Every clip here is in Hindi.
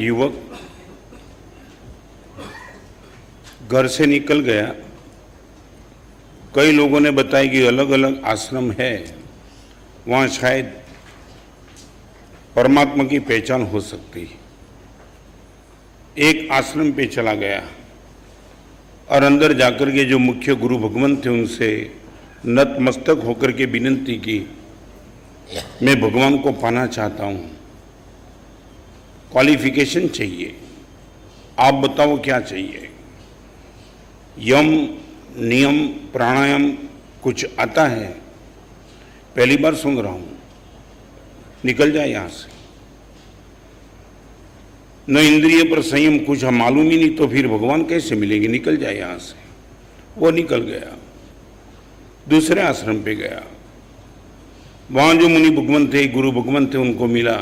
युवक घर से निकल गया। कई लोगों ने बताया कि अलग अलग आश्रम है, वहाँ शायद परमात्मा की पहचान हो सकती है। एक आश्रम पे चला गया और अंदर जाकर के जो मुख्य गुरु भगवान थे उनसे नतमस्तक होकर के विनती की, मैं भगवान को पाना चाहता हूँ, क्वालिफिकेशन चाहिए, आप बताओ क्या चाहिए। यम नियम प्राणायाम कुछ आता है? पहली बार सुन रहा हूँ, निकल जाए यहाँ से। न इंद्रिय पर संयम, कुछ हम मालूम ही नहीं, तो फिर भगवान कैसे मिलेंगे? निकल जाए यहाँ से। वो निकल गया, दूसरे आश्रम पे गया। वहां जो मुनि भगवान थे, गुरु भगवान थे, उनको मिला।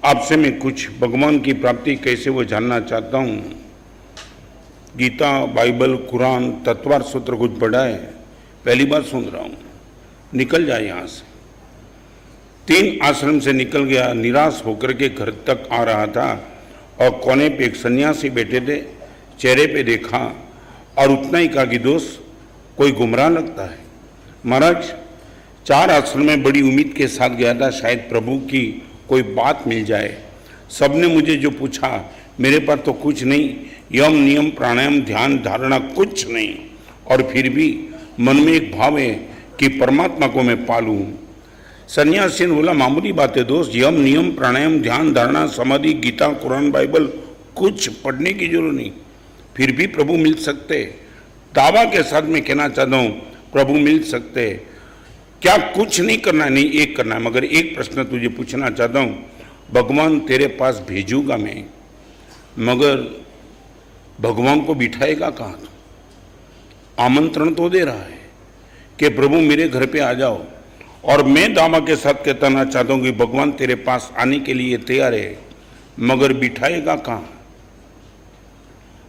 आपसे मैं कुछ भगवान की प्राप्ति कैसे वो जानना चाहता हूँ। गीता, बाइबल, कुरान, तत्वार सूत्र कुछ पढ़ा है? पहली बार सुन रहा हूँ, निकल जाए यहाँ से। 3 आश्रम से निकल गया, निराश होकर के घर तक आ रहा था और कोने पे एक सन्यासी बैठे थे। चेहरे पे देखा और उतना ही कहा कि दोस्त, कोई गुमराह लगता है। महाराज, 4 आश्रम में बड़ी उम्मीद के साथ गया था, शायद प्रभु की कोई बात मिल जाए। सबने मुझे जो पूछा, मेरे पास तो कुछ नहीं, यम नियम प्राणायाम ध्यान धारणा कुछ नहीं, और फिर भी मन में एक भाव है कि परमात्मा को मैं पालूं। सन्यासी ने बोला, मामूली बात है दोस्त, यम नियम प्राणायाम ध्यान धारणा समाधि गीता कुरान बाइबल कुछ पढ़ने की जरूरत नहीं, फिर भी प्रभु मिल सकते। दावा के साथ मैं कहना चाहता हूँ, प्रभु मिल सकते। क्या कुछ नहीं करना है? नहीं, एक करना है। मगर एक प्रश्न तुझे पूछना चाहता हूँ, भगवान तेरे पास भेजूंगा मैं, मगर भगवान को बिठाएगा कहाँ? आमंत्रण तो दे रहा है कि प्रभु मेरे घर पे आ जाओ, और मैं दावा के साथ कहना चाहता हूँ कि भगवान तेरे पास आने के लिए तैयार है, मगर बिठाएगा कहाँ?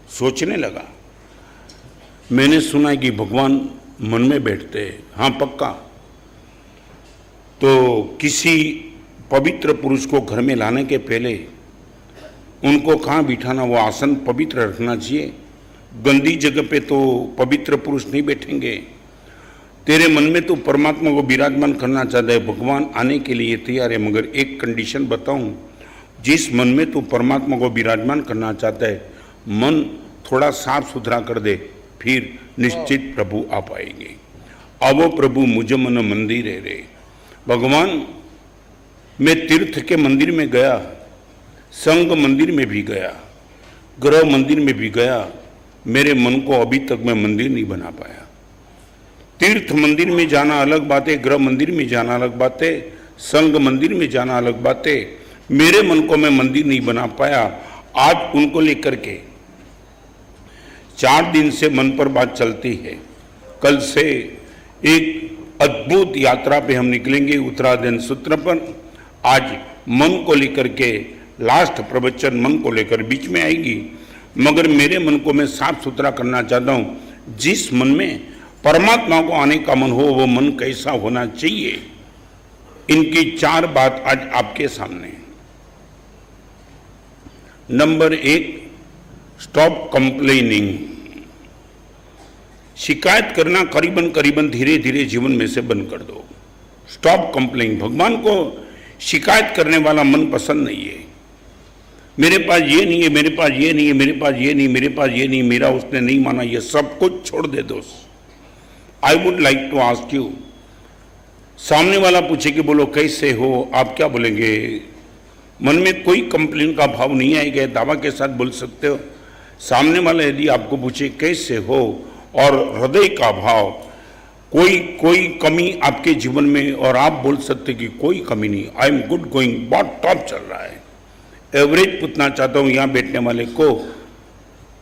सोचने लगा। मैंने सुना है कि भगवान मन में बैठते हैं। हाँ, पक्का। तो किसी पवित्र पुरुष को घर में लाने के पहले उनको कहाँ बिठाना, वो आसन पवित्र रखना चाहिए। गंदी जगह पे तो पवित्र पुरुष नहीं बैठेंगे। तेरे मन में तो परमात्मा को विराजमान करना चाहता है, भगवान आने के लिए तैयार है, मगर एक कंडीशन बताऊं, जिस मन में तू परमात्मा को विराजमान करना चाहता है, मन थोड़ा साफ सुथरा कर दे, फिर निश्चित प्रभु आ पाएंगे। अब प्रभु मुझ मन मंदिर है रे। भगवान, मैं तीर्थ के मंदिर में गया, संग मंदिर में भी गया, ग्रह मंदिर में भी गया, मेरे मन को अभी तक मैं मंदिर नहीं बना पाया। तीर्थ मंदिर में जाना अलग बात है, ग्रह मंदिर में जाना अलग बात है, संग मंदिर में जाना अलग बात है। मेरे मन को मैं मंदिर नहीं बना पाया। आज उनको लेकर के 4 दिन से मन पर बात चलती है। कल से एक अद्भुत यात्रा पे हम निकलेंगे उत्तराधन सूत्र पर। आज मन को लेकर के लास्ट प्रवचन मन को लेकर बीच में आएगी, मगर मेरे मन को मैं साफ सुथरा करना चाहता हूँ। जिस मन में परमात्मा को आने का मन हो, वो मन कैसा होना चाहिए, इनकी 4 बात आज आपके सामने। Number 1, stop complaining. शिकायत करना करीबन धीरे धीरे जीवन में से बंद कर दो। Stop complaining. भगवान को शिकायत करने वाला मन पसंद नहीं है। मेरे पास ये नहीं है, मेरे पास ये नहीं है, मेरे पास ये नहीं, मेरे पास ये नहीं, मेरा उसने नहीं माना, ये सब कुछ छोड़ दे दोस्त। I would like to ask you, सामने वाला पूछे कि बोलो कैसे हो, आप क्या बोलेंगे? मन में कोई कंप्लेन का भाव नहीं आएगा, दावा के साथ बोल सकते हो। सामने वाला यदि आपको पूछे कैसे हो, और हृदय का भाव, कोई कमी आपके जीवन में, और आप बोल सकते कि कोई कमी नहीं, आई एम गुड गोइंग, बहुत टॉप चल रहा है। एवरेज पूछना चाहता हूँ यहाँ बैठने वाले को,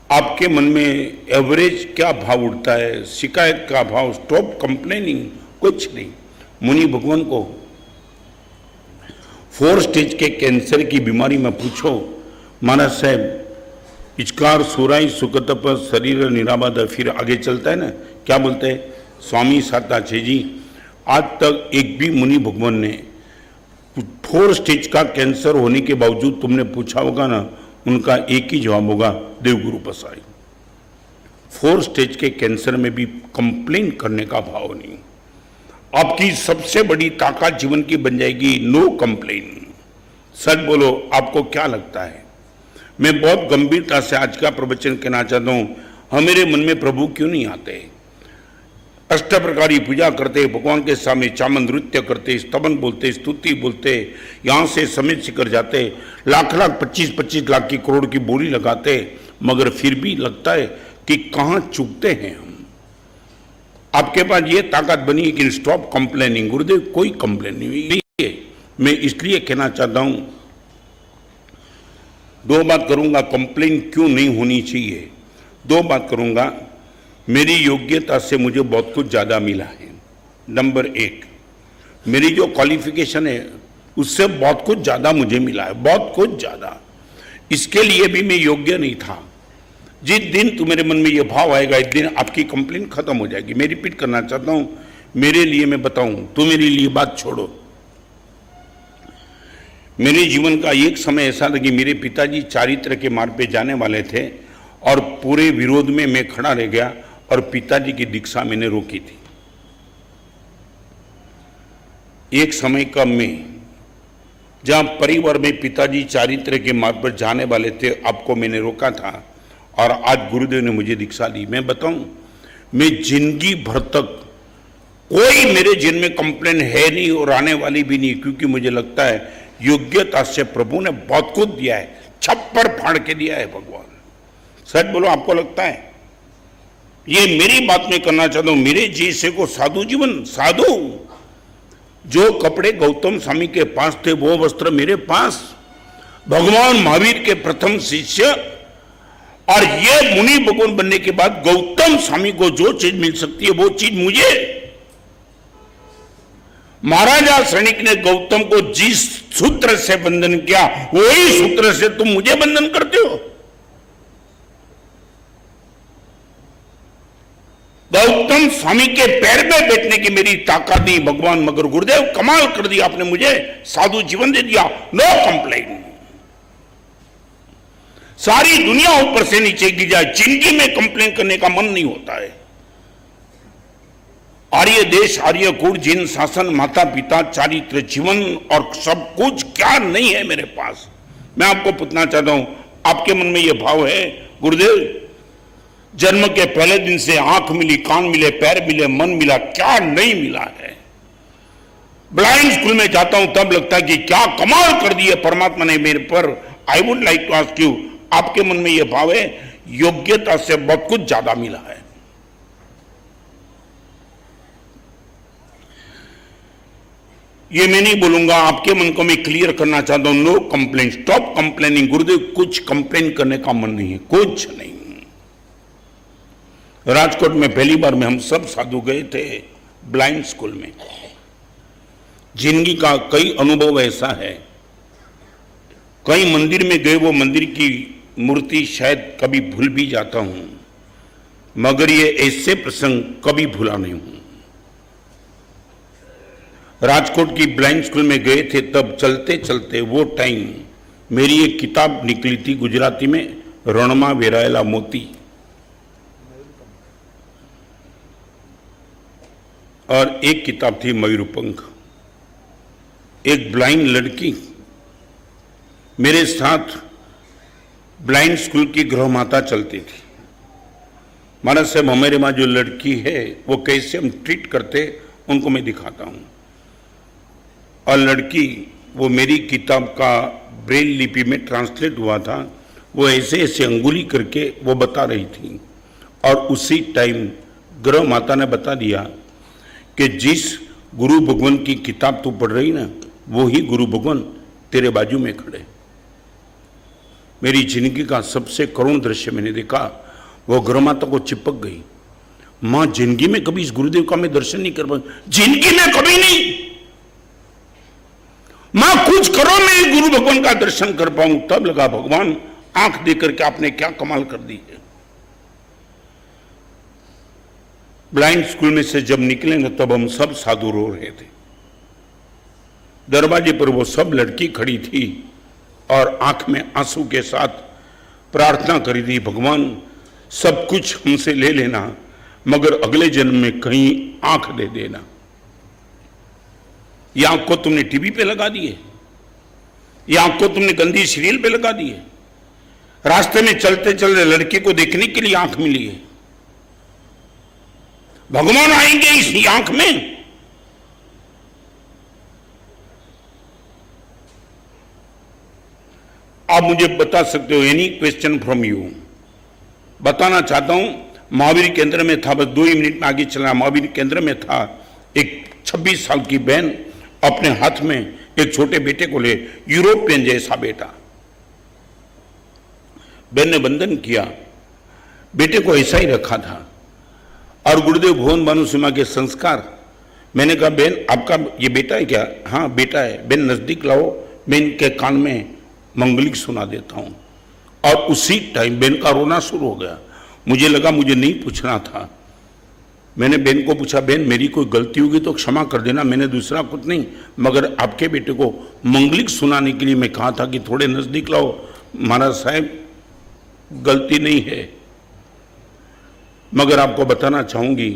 आपके मन में एवरेज क्या भाव उठता है? शिकायत का भाव, स्टॉप कंप्लेनिंग, कुछ नहीं। मुनि भगवान को 4 स्टेज के कैंसर की बीमारी में पूछो, महाराज साहब, इचकार सुराई सुकतप शरीर निराबाद, फिर आगे चलता है ना, क्या बोलते हैं? स्वामी साताचे जी, आज तक एक भी मुनि भगवान ने 4 स्टेज का कैंसर होने के बावजूद तुमने पूछा होगा ना, उनका एक ही जवाब होगा, देवगुरु पसाई। 4 स्टेज के कैंसर में भी कंप्लेन करने का भाव नहीं। आपकी सबसे बड़ी ताकत जीवन की बन जाएगी नो कंप्लेन। सच बोलो, आपको क्या लगता है? मैं बहुत गंभीरता से आज का प्रवचन कहना चाहता हूं, हमारे मन में प्रभु क्यों नहीं आते? अष्ट प्रकारी पूजा करते, भगवान के सामने चामन नृत्य करते, स्तवन बोलते, स्तुति बोलते, यहां से समेत शिखर जाते, लाख लाख 25-25 लाख की करोड़ की बोली लगाते, मगर फिर भी लगता है कि कहां चूकते हैं हम। आपके पास ये ताकत बनी कि स्टॉप कंप्लेनिंग। गुरुदेव कोई कंप्लेन नहीं हुई। मैं इसलिए कहना चाहता हूं, 2 बात करूंगा, कंप्लेन क्यों नहीं होनी चाहिए। 2 बात करूंगा, मेरी योग्यता से मुझे बहुत कुछ ज्यादा मिला है। नंबर 1, मेरी जो क्वालिफिकेशन है उससे बहुत कुछ ज्यादा मुझे मिला है, बहुत कुछ ज्यादा। इसके लिए भी मैं योग्य नहीं था। जिस दिन तुम्हारे मन में यह भाव आएगा, एक दिन आपकी कंप्लेन खत्म हो जाएगी। मैं रिपीट करना चाहता हूं, मेरे लिए मैं बताऊं, तो मेरे लिए बात छोड़ो। मेरे जीवन का एक समय ऐसा था कि मेरे पिताजी चारित्र के मार्ग पे जाने वाले थे और पूरे विरोध में मैं खड़ा रह गया और पिताजी की दीक्षा मैंने रोकी थी। एक समय का मैं, जहां परिवार में पिताजी चारित्र के मार्ग पर जाने वाले थे, आपको मैंने रोका था और आज गुरुदेव ने मुझे दीक्षा दी। मैं बताऊं, मैं जिंदगी भर तक कोई मेरे जीवन में कंप्लेन है नहीं और आने वाली भी नहीं, क्योंकि मुझे लगता है योग्यता से प्रभु ने बहुत कुछ दिया है, छप्पर फाड़ के दिया है भगवान। सच बोलो, आपको लगता है? ये मेरी बात में करना चाहता हूं, मेरे जैसे को साधु जीवन, साधु जो कपड़े गौतम स्वामी के पास थे वो वस्त्र मेरे पास, भगवान महावीर के प्रथम शिष्य, और ये मुनि भगवान बनने के बाद गौतम स्वामी को जो चीज मिल सकती है वो चीज मुझे। महाराजा सैनिक ने गौतम को जिस सूत्र से बंधन किया, वही सूत्र से तुम मुझे बंधन करते हो। गौतम स्वामी के पैर में बैठने की मेरी ताकत नहीं भगवान, मगर गुरुदेव कमाल कर दिया आपने, मुझे साधु जीवन दे दिया, नो कंप्लेन। सारी दुनिया ऊपर से नीचे गिर जाए, जिंदगी में कंप्लेन करने का मन नहीं होता है। आर्य देश, आर्य कुल, जिन शासन, माता पिता, चारित्र, जीवन और सब कुछ क्या नहीं है मेरे पास। मैं आपको पूछना चाहता हूं, आपके मन में यह भाव है, गुरुदेव जन्म के पहले दिन से आंख मिली, कान मिले, पैर मिले, मन मिला, क्या नहीं मिला है? ब्लाइंड स्कूल में जाता हूं तब लगता है कि क्या कमाल कर दिया परमात्मा ने मेरे पर। I would like to ask you, आपके मन में यह भाव है, योग्यता से बहुत कुछ ज्यादा मिला है? ये मैं नहीं बोलूंगा, आपके मन को मैं क्लियर करना चाहता हूं, नो कंप्लेन, स्टॉप कंप्लेनिंग। गुरुदेव कुछ कंप्लेन करने का मन नहीं है, कुछ नहीं। राजकोट में पहली बार में हम सब साधु गए थे ब्लाइंड स्कूल में। जिंदगी का कई अनुभव ऐसा है, कई मंदिर में गए, वो मंदिर की मूर्ति शायद कभी भूल भी जाता हूं, मगर ये ऐसे प्रसंग कभी भूला नहीं हूं। राजकोट की ब्लाइंड स्कूल में गए थे, तब चलते चलते वो टाइम मेरी एक किताब निकली थी गुजराती में, रणमा वेरायला मोती, और एक किताब थी मयूरपंख। एक ब्लाइंड लड़की मेरे साथ ब्लाइंड स्कूल की गृह माता चलती थी। महाराज साहब, हमारे वहां जो लड़की है वो कैसे हम ट्रीट करते उनको मैं दिखाता हूं। और लड़की, वो मेरी किताब का ब्रेल लिपि में ट्रांसलेट हुआ था, वो ऐसे ऐसे अंगुली करके वो बता रही थी। और उसी टाइम गृह माता ने बता दिया कि जिस गुरु भगवान की किताब तू पढ़ रही ना, वो ही गुरु भगवान तेरे बाजू में खड़े। मेरी जिंदगी का सबसे करुण दृश्य मैंने देखा, वो गृह माता को चिपक गई। मां, जिंदगी में कभी इस गुरुदेव का मैं दर्शन नहीं कर पाऊं, जिंदगी में कभी नहीं। मां, कुछ करो मैं गुरु भगवान का दर्शन कर पाऊं। तब लगा भगवान आंख देकर के आपने क्या कमाल कर दी है। ब्लाइंड स्कूल में से जब निकले ना, तब हम सब साधु रो रहे थे। दरवाजे पर वो सब लड़की खड़ी थी और आंख में आंसू के साथ प्रार्थना करी थी, भगवान सब कुछ हमसे ले लेना मगर अगले जन्म में कहीं आंख दे देना। ये आंख को तुमने टीवी पे लगा दिए, ये आंख को तुमने गंदी सीरियल पे लगा दिए, रास्ते में चलते चलते लड़के को देखने के लिए आंख मिली है। भगवान आएंगे इस आंख में? आप मुझे बता सकते हो, एनी क्वेश्चन फ्रॉम यू? बताना चाहता हूं, महावीर केंद्र में था, बस 2 ही मिनट में आगे चलना। महावीर केंद्र में था, एक 26 साल की बहन अपने हाथ में एक छोटे बेटे को ले, यूरोपियन जैसा बेटा, बहन ने बंधन किया, बेटे को ऐसा ही रखा था। और गुरुदेव भुवन भानु सिम्हा के संस्कार, मैंने कहा बहन आपका ये बेटा है क्या? हाँ बेटा है। बहन नजदीक लाओ, मैं इनके कान में मंगलिक सुना देता हूं। और उसी टाइम बहन का रोना शुरू हो गया। मुझे लगा मुझे नहीं पूछना था, मैंने बहन को पूछा, बहन मेरी कोई गलती होगी तो क्षमा कर देना, मैंने दूसरा कुछ नहीं, मगर आपके बेटे को मंगलिक सुनाने के लिए मैं कहा था कि थोड़े नजदीक लाओ। महाराज साहब गलती नहीं है, मगर आपको बताना चाहूंगी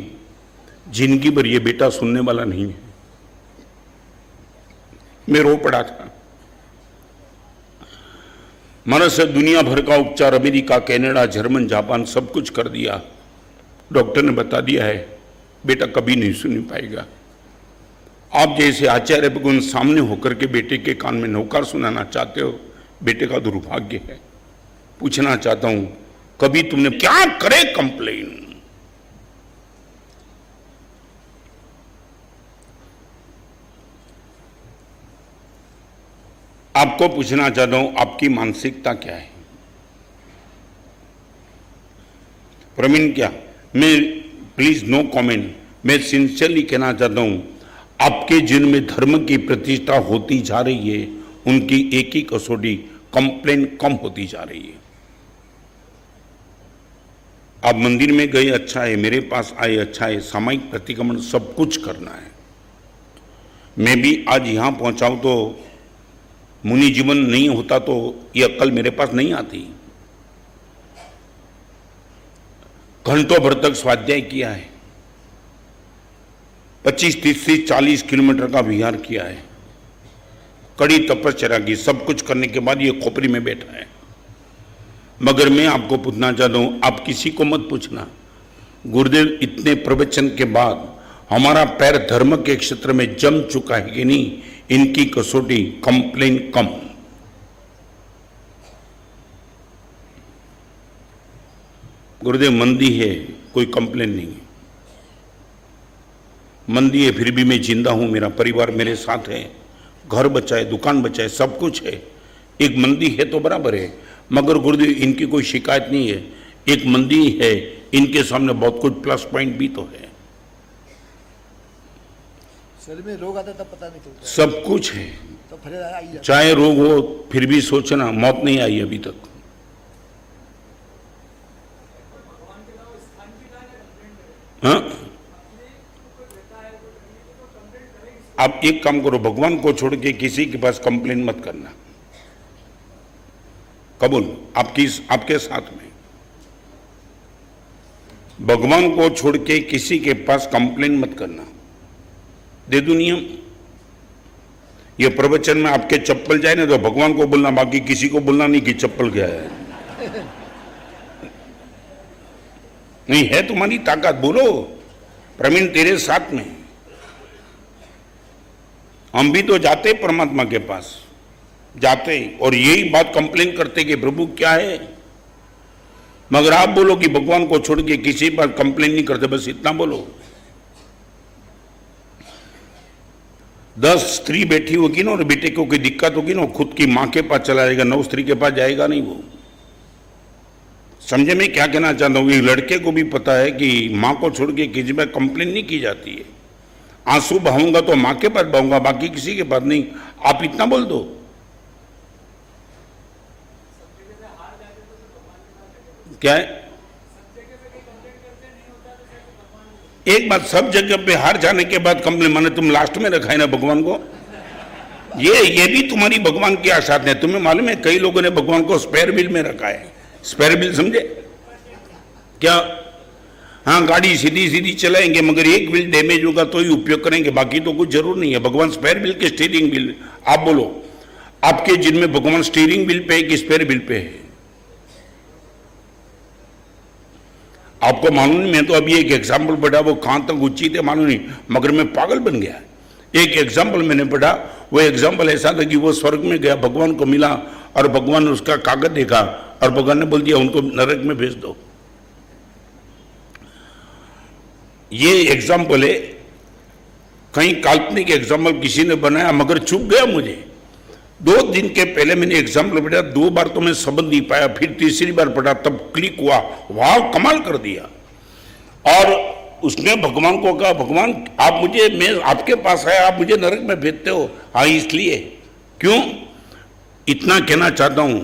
जिंदगी भर ये बेटा सुनने वाला नहीं है। मैं रो पड़ा था। महाराज से दुनिया भर का उपचार, अमेरिका, कनाडा, जर्मन, जापान सब कुछ कर दिया, डॉक्टर ने बता दिया है बेटा कभी नहीं सुन पाएगा। आप जैसे आचार्य भगवान सामने होकर के बेटे के कान में नौकार सुनाना चाहते हो, बेटे का दुर्भाग्य है। पूछना चाहता हूं कभी तुमने क्या करे कंप्लेन? आपको पूछना चाहता हूं आपकी मानसिकता क्या है? प्रवीण क्या? मैं प्लीज नो कमेंट। मैं सिंसियरली कहना चाहता हूं आपके जिनमें धर्म की प्रतिष्ठा होती जा रही है, उनकी एक ही कसौटी कंप्लेन कम होती जा रही है। आप मंदिर में गए अच्छा है, मेरे पास आए अच्छा है, सामायिक प्रतिक्रमण सब कुछ करना है। मैं भी आज यहां पहुंचाऊं तो मुनि जीवन नहीं होता तो ये अक्ल मेरे पास नहीं आती। घंटों भर तक स्वाध्याय किया है, 25, 30, 40 किलोमीटर का विहार किया है, कड़ी तपस्या की, सब कुछ करने के बाद ये खोपड़ी में बैठा है। मगर मैं आपको पूछना चाहता हूं, आप किसी को मत पूछना, गुरुदेव इतने प्रवचन के बाद हमारा पैर धर्म के क्षेत्र में जम चुका है कि नहीं, इनकी कसौटी कंप्लेन कम। गुरुदेव मंदी है, कोई कंप्लेन नहीं है। मंदी है फिर भी मैं जिंदा हूं, मेरा परिवार मेरे साथ है, घर बचा है, दुकान बचा है, सब कुछ है। एक मंदी है तो बराबर है, मगर गुरुदेव इनकी कोई शिकायत नहीं है। एक मंदी है, इनके सामने बहुत कुछ प्लस पॉइंट भी तो है। शरीर में रोग आता तब पता नहीं चलता, सब कुछ है तो फिर आई जाता। चाहे रोग हो फिर भी सोचना मौत नहीं आई अभी तक। हाँ, आप एक काम करो, भगवान को छोड़ के किसी के पास कंप्लेन मत करना। कबूल आपके साथ में भगवान को छोड़ के किसी के पास कंप्लेन मत करना। दे दू नियम, ये प्रवचन में आपके चप्पल जाए ना तो भगवान को बोलना, बाकी किसी को बोलना नहीं कि चप्पल गया है। नहीं है तुम्हारी ताकत, बोलो प्रवीण तेरे साथ में। हम भी तो जाते परमात्मा के पास जाते और यही बात कंप्लेन करते कि प्रभु क्या है, मगर आप बोलो कि भगवान को छोड़ के किसी पर कंप्लेन नहीं करते, बस इतना बोलो। 10 स्त्री बैठी होगी ना और बेटे को कोई दिक्कत होगी ना, खुद की मां के पास चला जाएगा, 9 स्त्री के पास जाएगा नहीं वो। समझे मैं क्या कहना चाहता हूं? लड़के को भी पता है कि मां को छोड़ के किसी पर कंप्लेन नहीं की जाती है। आंसू बहाऊंगा तो मां के पास बहाऊंगा, बाकी किसी के पास नहीं। आप इतना बोल दो। क्या है? एक बात, सब जगह पे हार जाने के बाद कंप्लेन, माने तुम लास्ट में रखा है ना भगवान को। ये भी तुम्हारी भगवान की आसात है। तुम्हें मालूम है कई लोगों ने भगवान को स्पेयर व्हील में रखा है। स्पेयर व्हील समझे क्या? हाँ, गाड़ी सीधी सीधी चलाएंगे मगर एक व्हील डैमेज होगा तो ही उपयोग करेंगे, बाकी तो कुछ जरूर नहीं है। भगवान स्पेयर व्हील के स्टीयरिंग व्हील। आप बोलो, आपके जिनमें भगवान स्टीयरिंग व्हील पे है कि स्पेयर व्हील पे है? आपको मालूम नहीं। मैं तो अभी एक एग्जाम्पल पढ़ा, वो कहां तक उचित है मालूम नहीं, मगर मैं पागल बन गया। एक एग्जाम्पल मैंने पढ़ा, वो एग्जाम्पल ऐसा था कि वो स्वर्ग में गया, भगवान को मिला और भगवान ने उसका कागज देखा और भगवान ने बोल दिया उनको नरक में भेज दो। ये एग्जाम्पल है, कहीं काल्पनिक एग्जाम्पल किसी ने बनाया मगर चुप गया मुझे। 2 दिन के पहले मैंने एग्जाम्पल पढ़ा, 2 बार तो मैं समझ नहीं पाया, फिर तीसरी बार पढ़ा तब क्लिक हुआ, वाह कमाल कर दिया। और उसने भगवान को कहा, भगवान आप मुझे, मैं आपके पास आया, आप मुझे नरक में भेजते हो? हाँ इसलिए। क्यों? इतना कहना चाहता हूं,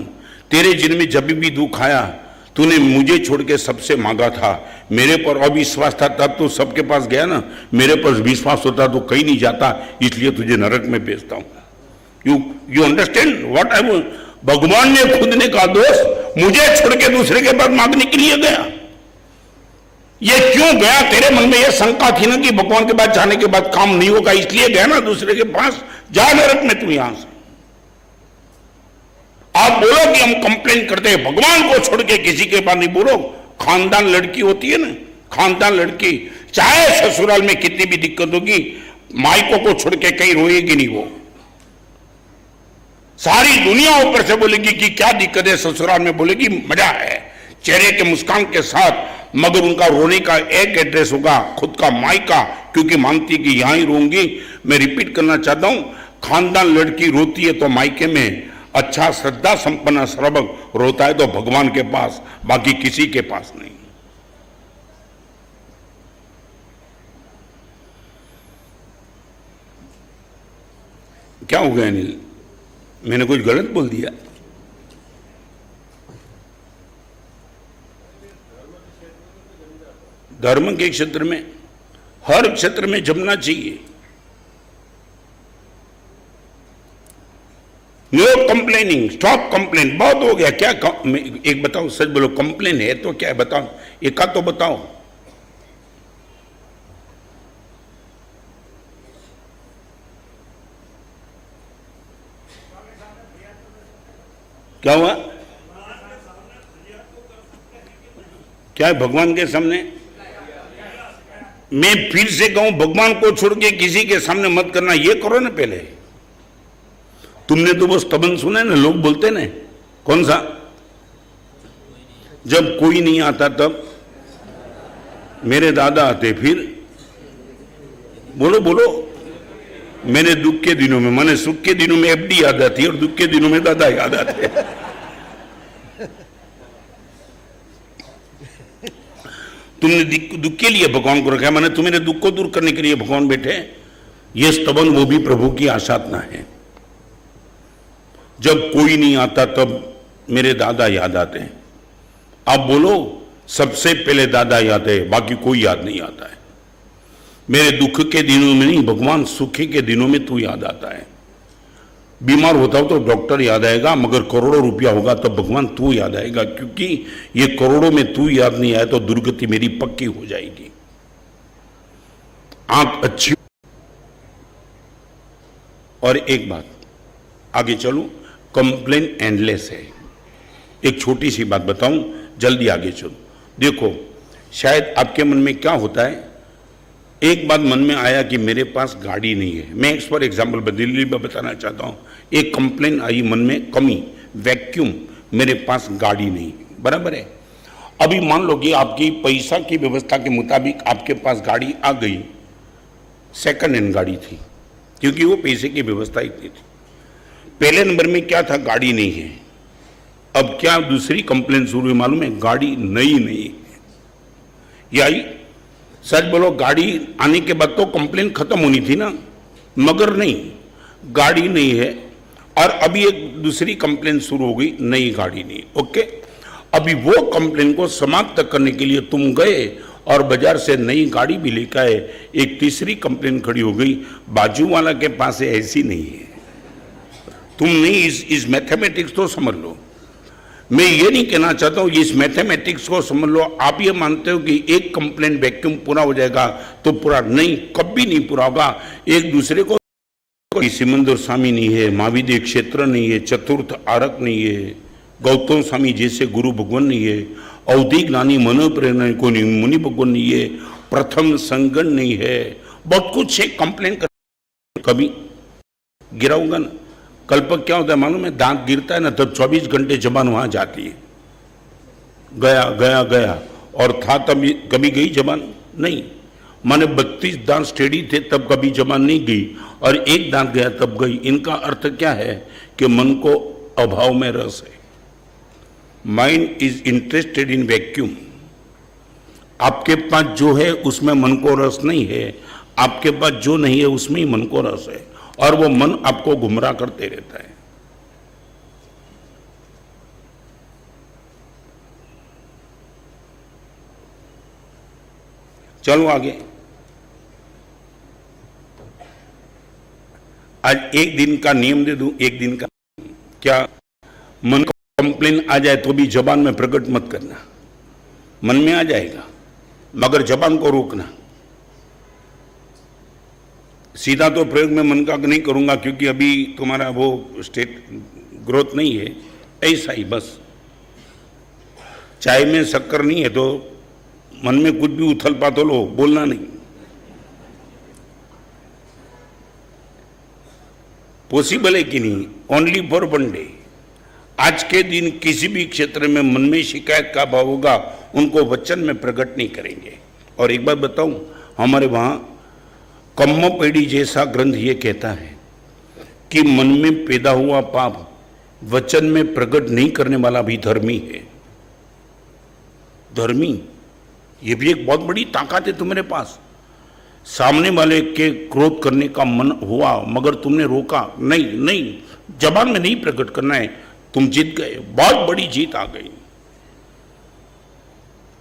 तेरे जिन में जब भी दुख आया तूने मुझे छोड़ के सबसे मांगा था, मेरे पर अविश्वास था तब तो सबके पास गया ना, मेरे पर विश्वास होता तो कहीं नहीं जाता, इसलिए तुझे नरक में भेजता हूं। You understand what I want? भगवान ने खुद ने कहा दोस्त मुझे छोड़ के दूसरे के पास मांगने के लिए गया। ये क्यों गया? तेरे मन में यह शंका थी ना कि भगवान के पास जाने के बाद काम नहीं होगा, इसलिए गया ना दूसरे के पास। जा नरक में तू यहां से। आप बोलो कि हम कंप्लेन करते हैं, भगवान को छोड़ के किसी के पास नहीं। बोलो, खानदान लड़की होती है ना, खानदान लड़की, चाहे ससुराल में कितनी भी दिक्कत होगी, मायकों को छोड़ के कहीं रोएगी नहीं। वो सारी दुनिया ऊपर से बोलेगी कि क्या दिक्कत है, ससुराल में बोलेगी मजा है, चेहरे के मुस्कान के साथ, मगर उनका रोने का एक एड्रेस होगा, खुद का मायका, क्योंकि मानती कि यहां ही रोऊंगी। मैं रिपीट करना चाहता हूं, खानदान लड़की रोती है तो मायके में, अच्छा श्रद्धा संपन्न श्रवक रोता है तो भगवान के पास, बाकी किसी के पास नहीं। क्या हो गया अनिल? मैंने कुछ गलत बोल दिया? धर्म के क्षेत्र में, हर क्षेत्र में जमना चाहिए। नो कंप्लेनिंग, स्टॉप कंप्लेन, बहुत हो गया। क्या एक बताओ, सच बोलो, कंप्लेन है तो क्या है बताओ, एक तो बताओ। क्या हुआ? क्या है भगवान के सामने? मैं फिर से कहूं, भगवान को छोड़ के किसी के सामने मत करना। ये करो ना पहले। तुमने तो वो स्तबन सुना है ना, लोग बोलते ना, कौन सा? जब कोई नहीं आता तब मेरे दादा आते। फिर बोलो बोलो, मेरे दुख के दिनों में, माने सुख के दिनों में एफडी याद आती है और दुख के दिनों में दादा याद आते हैं। तुमने दुख के लिए भगवान को रखा है, माने तुम्हारे दुख को दूर करने के लिए भगवान बैठे। ये स्तबन वो भी प्रभु की आसाधना है। जब कोई नहीं आता तब मेरे दादा याद आते हैं। आप बोलो, सबसे पहले दादा याद है, बाकी कोई याद नहीं आता है। मेरे दुख के दिनों में नहीं, भगवान सुखी के दिनों में तू याद आता है। बीमार होता हो तो डॉक्टर याद आएगा, मगर करोड़ों रुपया होगा तो भगवान तू याद आएगा, क्योंकि ये करोड़ों में तू याद नहीं आया तो दुर्गति मेरी पक्की हो जाएगी। आंख अच्छी। और एक बात आगे चलूं, कंप्लेन एंडलेस है। एक छोटी सी बात बताऊं, जल्दी आगे चलूं। देखो, शायद आपके मन में क्या होता है, एक बात मन में आया कि मेरे पास गाड़ी नहीं है। मैं एक फॉर एग्जाम्पल दिल्ली में बताना चाहता हूं। एक कंप्लेन आई मन में, कमी, वैक्यूम, मेरे पास गाड़ी नहीं, बराबर है। अभी मान लो कि आपकी पैसा की व्यवस्था के मुताबिक आपके पास गाड़ी आ गई, सेकंड हैंड गाड़ी थी, क्योंकि वो पैसे की व्यवस्था इतनी थी। पहले नंबर में क्या था, गाड़ी नहीं है। अब क्या दूसरी कंप्लेन शुरू हुई मालूम है, गाड़ी नई नहीं है। ये आई, सच बोलो, गाड़ी आने के बाद तो कंप्लेन खत्म होनी थी ना, मगर नहीं, गाड़ी नहीं है। और अभी एक दूसरी कंप्लेन शुरू हो गई, नई गाड़ी नहीं। ओके, अभी वो कंप्लेन को समाप्त करने के लिए तुम गए और बाजार से नई गाड़ी भी लेकर आए। एक तीसरी कंप्लेन खड़ी हो गई, बाजू वाला के पास ऐसी नहीं है। तुम नहीं, इस मैथमेटिक्स तो समझ लो। मैं ये नहीं कहना चाहता हूं इस मैथमेटिक्स को समझ लो। आप ये मानते हो कि एक कंप्लेंट वैक्यूम पूरा हो जाएगा तो पूरा नहीं, कभी नहीं पूरा होगा। एक दूसरे को सिमंदर स्वामी नहीं है, महाविद्य क्षेत्र नहीं है, चतुर्थ आरक नहीं है, गौतम स्वामी जैसे गुरु भगवान नहीं है, अवधि ज्ञानी मनोप्रेरणा को नहीं, मुनि भगवान नहीं है, प्रथम संगण नहीं है, बहुत कुछ है। कंप्लेन कर कभी गिराऊंगा ना। कल्पक क्या होता है मालूम है? दांत गिरता है ना तब 24 घंटे जबान वहां जाती है, गया गया गया, और था तब कभी गई जबान नहीं। माने 32 दांत स्टेडी थे तब कभी जबान नहीं गई, और एक दांत गया तब गई। इनका अर्थ क्या है कि मन को अभाव में रस है। Mind is interested in vacuum. आपके पास जो है उसमें मन को रस नहीं है, आपके पास जो नहीं है उसमें ही मन को रस है, और वो मन आपको गुमराह करते रहता है। चलो आगे। आज एक दिन का नियम दे दूं, एक दिन का। क्या? मन को कंप्लेन आ जाए तो भी जबान में प्रकट मत करना। मन में आ जाएगा मगर जबान को रोकना। सीधा तो प्रयोग में मन का नहीं करूंगा क्योंकि अभी तुम्हारा वो स्टेट ग्रोथ नहीं है, ऐसा ही बस। चाय में शक्कर नहीं है तो मन में कुछ भी उथल पाथल हो, बोलना नहीं। पॉसिबल है कि नहीं? Only for one day. आज के दिन किसी भी क्षेत्र में मन में शिकायत का भाव होगा, उनको वचन में प्रकट नहीं करेंगे। और एक बात बताऊं, हमारे वहां कम्मपेडी जैसा ग्रंथ ये कहता है कि मन में पैदा हुआ पाप वचन में प्रकट नहीं करने वाला भी धर्मी है। धर्मी, ये भी एक बहुत बड़ी ताकत है तुम्हारे पास। सामने वाले के क्रोध करने का मन हुआ मगर तुमने रोका नहीं, नहीं, जबान में नहीं प्रकट करना है, तुम जीत गए, बहुत बड़ी जीत आ गई।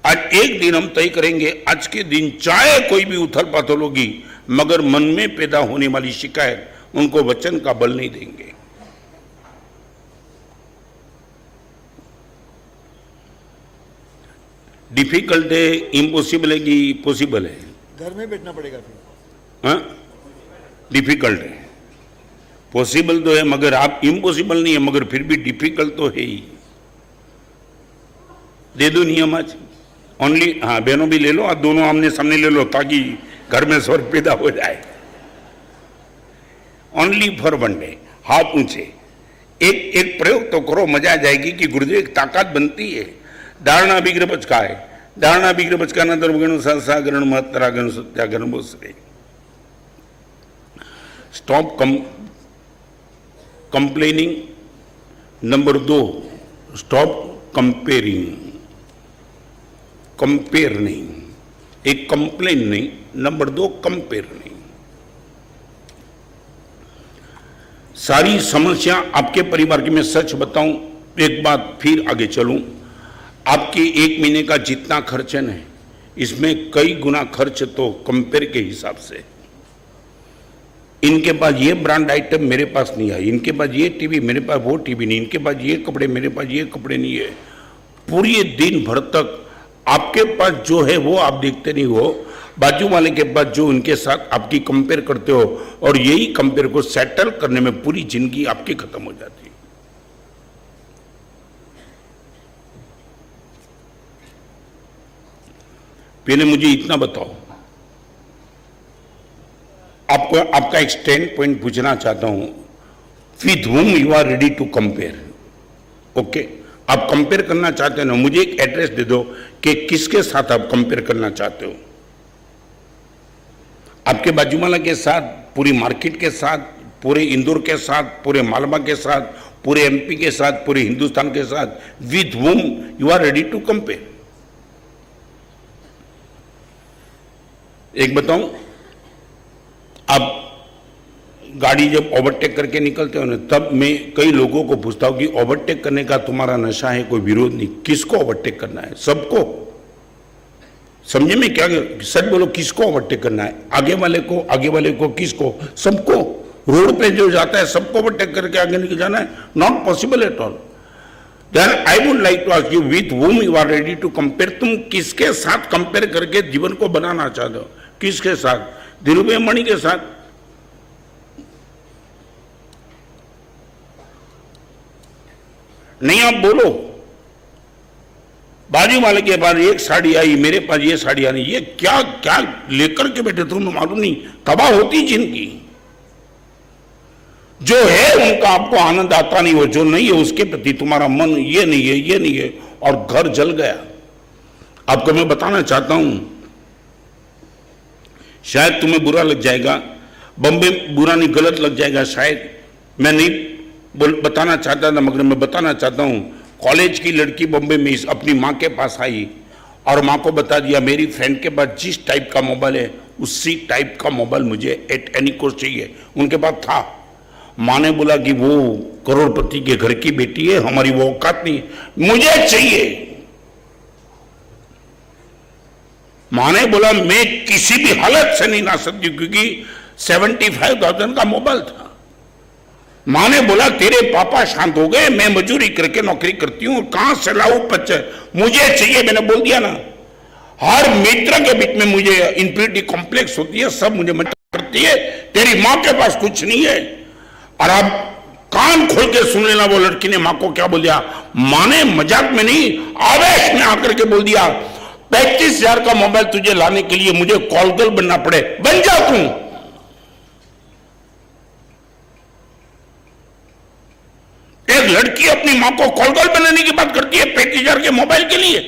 आज एक दिन हम तय करेंगे, आज के दिन चाहे कोई भी उथल पाथल होगी मगर मन में पैदा होने वाली शिकायत उनको वचन का बल नहीं देंगे। डिफिकल्ट है, इम्पॉसिबल है कि पॉसिबल है? घर में बैठना पड़ेगा फिर। हाँ, डिफिकल्ट है। पॉसिबल तो है मगर आप इम्पॉसिबल नहीं है, मगर फिर भी डिफिकल्ट तो है ही। दे दो नियम आज ओनली। हाँ, बहनों भी ले लो, और दोनों आमने सामने ले लो ताकि घर में स्वर पैदा हो जाए। ओनली फॉर वन डे, हाथ ऊंचे। एक प्रयोग तो करो, मजा आ जाएगी कि गुरुदेव एक ताकत बनती है। धारणा विग्रह बचका है, धारणा विग्रह बचका ना दर्वगण सहसागरण महत्तरागण सत्यागरण बोसरे। Stop complaining. Number 2, stop comparing. Compare नहीं, एक कंप्लेन नहीं। नंबर 2, कंपेयर नहीं। सारी समस्या आपके परिवार की, मैं सच बताऊं, एक बात फिर आगे चलूं, आपके 1 महीने का जितना खर्च है ना, इसमें कई गुना खर्च तो कंपेयर के हिसाब से। इनके पास ये ब्रांड आइटम मेरे पास नहीं है, इनके पास ये टीवी मेरे पास वो टीवी नहीं, इनके पास ये कपड़े मेरे पास ये कपड़े नहीं है। पूरी दिन भर तक आपके पास जो है वो आप देखते नहीं हो, बाजू वाले के पास जो उनके साथ आपकी कंपेयर करते हो, और यही कंपेयर को सेटल करने में पूरी जिंदगी आपकी खत्म हो जाती है। पहले मुझे इतना बताओ, आपको आपका एक स्टैंड पॉइंट पूछना चाहता हूं, with whom you are ready to compare. Okay, आप कंपेयर करना चाहते हो ना, मुझे एक एड्रेस दे दो कि किसके साथ आप कंपेयर करना चाहते हो। आपके बाजूवाला के साथ, पूरी मार्केट के साथ, पूरे इंदौर के साथ, पूरे मालवा के साथ, पूरे एमपी के साथ, पूरे हिंदुस्तान के साथ, with whom you are ready to compare. एक बताऊं, आप गाड़ी जब ओवरटेक करके निकलते हो ना, तब मैं कई लोगों को पूछता हूं कि ओवरटेक करने का तुम्हारा नशा है, कोई विरोध नहीं, किसको ओवरटेक करना है? सबको। समझे में क्या? सच बोलो, किसको ओवरटेक करना है? आगे वाले को, किसको? सबको। रोड पे जो जाता है सबको ओवरटेक करके आगे निकल जाना है, not possible at all. Then I would like to ask you with whom you are ready to compare. तुम किसके साथ कंपेयर करके जीवन को बनाना चाहते हो? किसके साथ? धीरूभाई अंबानी के साथ? नहीं, आप बोलो। बाजू वाले के पास एक साड़ी आई, मेरे पास ये साड़ी आई, ये क्या क्या लेकर के बैठे? तुम्हें मालूम नहीं तबाह होती जिनकी। जो है उनका आपको आनंद आता नहीं, वो जो नहीं है उसके प्रति तुम्हारा मन ये नहीं है, ये नहीं है, और घर जल गया। आपको मैं बताना चाहता हूं, शायद तुम्हें बुरा लग जाएगा, बम्बे बुरा नहीं गलत लग जाएगा शायद, मैं नहीं बताना चाहता था, मगर मैं बताना चाहता हूं। कॉलेज की लड़की बम्बे में अपनी माँ के पास आई और माँ को बता दिया मेरी फ्रेंड के पास जिस टाइप का मोबाइल है उसी टाइप का मोबाइल मुझे एट एनी कॉस्ट चाहिए। उनके पास था। माँ ने बोला कि वो करोड़पति के घर की बेटी है, हमारी वो औकात नहीं, मुझे चाहिए। माँ ने बोला मैं किसी भी हालत से नहीं ला सकती, क्योंकि 75,000 का मोबाइल था। माँ ने बोला तेरे पापा शांत हो गए, मैं मजदूरी करके नौकरी करती हूँ, कहां से लाऊं बच्चे, मुझे चाहिए। मैंने बोल दिया ना, हर मित्र के बीच में मुझे इंफीरियरिटी कॉम्प्लेक्स होती है, सब मुझे मदद करती है, तेरी माँ के पास कुछ नहीं है। और अब कान खोल के सुन लेना, वो लड़की ने माँ को क्या बोल दिया। माँ ने मजाक में नहीं, आवेश में आकर के बोल दिया 35,000 का मोबाइल तुझे लाने के लिए मुझे कॉल गर्ल बनना पड़े, बन जा तू। एक लड़की अपनी मां को कॉल गर्ल बनाने की बात करती है 35,000 के मोबाइल के लिए।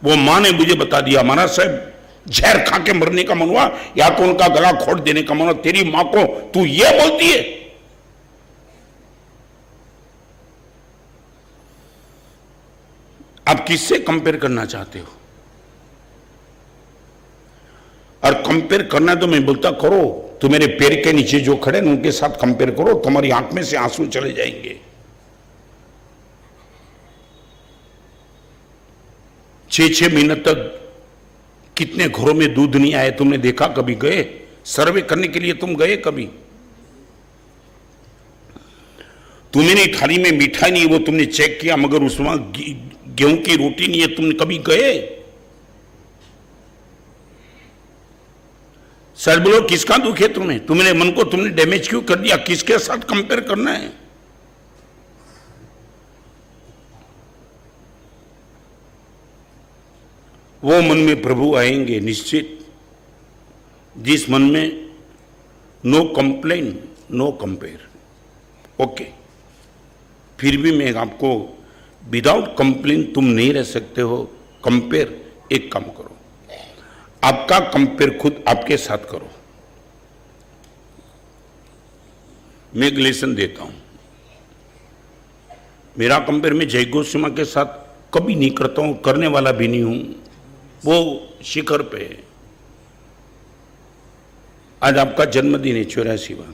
वो मां ने मुझे बता दिया महाराज साहब, जहर खा के मरने का मन हुआ या तो उनका गला खोट देने का मन हुआ। तेरी मां को तू ये बोलती है? आप किससे कंपेयर करना चाहते हो? और कंपेयर करना तो मैं बोलता करो, तो मेरे पैर के नीचे जो खड़े हैं उनके साथ कंपेयर करो, तुम्हारी आंख में से आंसू चले जाएंगे। 6-6 महीने तक कितने घरों में दूध नहीं आए, तुमने देखा? कभी गए सर्वे करने के लिए? तुम गए कभी? तुम्हें थाली में मिठाई नहीं, वो तुमने चेक किया, मगर उसमें गेहूं की रोटी नहीं है, तुमने कभी गए? सर बोलो, किसका दुख है तुम्हें? तुमने मन को तुमने डैमेज क्यों कर दिया? किसके साथ कंपेयर करना है? वो मन में प्रभु आएंगे निश्चित, जिस मन में no complain no compare. Okay, फिर भी मैं आपको विदाउट कंप्लेन तुम नहीं रह सकते हो, कंपेयर एक काम करो, आपका कंपेयर खुद आपके साथ करो। मैं एक लेसन देता हूं, मेरा कंपेयर मैं जय गोस्वामी के साथ कभी नहीं करता हूं, करने वाला भी नहीं हूं, वो शिखर पे है। आज आपका जन्मदिन है 84वां।